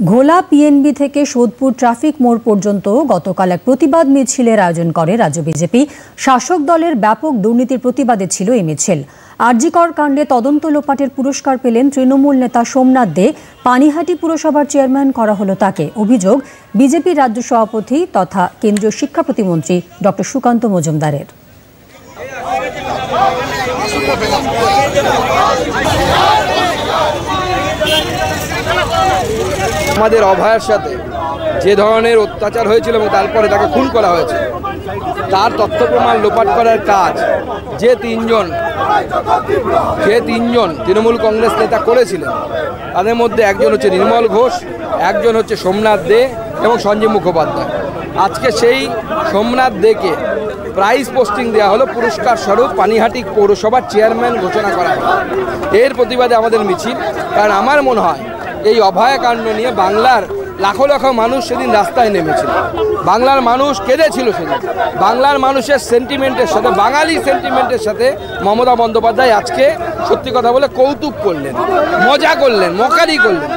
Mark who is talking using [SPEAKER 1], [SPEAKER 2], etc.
[SPEAKER 1] ঘোলা পিএনবি থেকে সোদপুর ট্রাফিক মোড় পর্যন্ত গতকাল এক প্রতিবাদ মিছিলের আয়োজন করে রাজ্য বিজেপি। শাসক দলের ব্যাপক দুর্নীতির প্রতিবাদে ছিল এই মিছিল। আরজি কর কাণ্ডে তদন্ত লোপাটের পুরস্কার পেলেন তৃণমূল নেতা সোমনাথ দে। পানিহাটি পুরসভার চেয়ারম্যান করা হলো তাকে। অভিযোগ বিজেপির রাজ্য সভাপতি তথা কেন্দ্রীয় শিক্ষা প্রতিমন্ত্রী ডক্টর সুকান্ত মজুমদারের।
[SPEAKER 2] আমাদের অভয়ার সাথে যে ধরনের অত্যাচার হয়েছিল এবং তারপরে তাকে খুন করা হয়েছে, তার তথ্য প্রমাণ লোপাট করার কাজ যে তিনজন তৃণমূল কংগ্রেস নেতা করেছিলেন, তাদের মধ্যে একজন হচ্ছে নির্মল ঘোষ, একজন হচ্ছে সোমনাথ দে এবং সঞ্জীব মুখোপাধ্যায়। আজকে সেই সোমনাথ দেকে প্রাইজ পোস্টিং দেওয়া হলো, পুরস্কার স্বরূপ পানিহাটি পৌরসভার চেয়ারম্যান ঘোষণা করা হলো। এর প্রতিবাদে আমাদের মিছিল। কারণ আমার মনে হয় এই অভয়াকাণ্ড নিয়ে বাংলার লাখো লাখো মানুষ সেদিন রাস্তায় নেমেছিল, বাংলার মানুষ কেঁদেছিল সেদিন। বাংলার মানুষের সেন্টিমেন্টের সাথে, বাঙালি সেন্টিমেন্টের সাথে মমতা বন্দ্যোপাধ্যায় আজকে সত্যি কথা বলে কৌতুক করলেন, মজা করলেন, মকারি করলেন।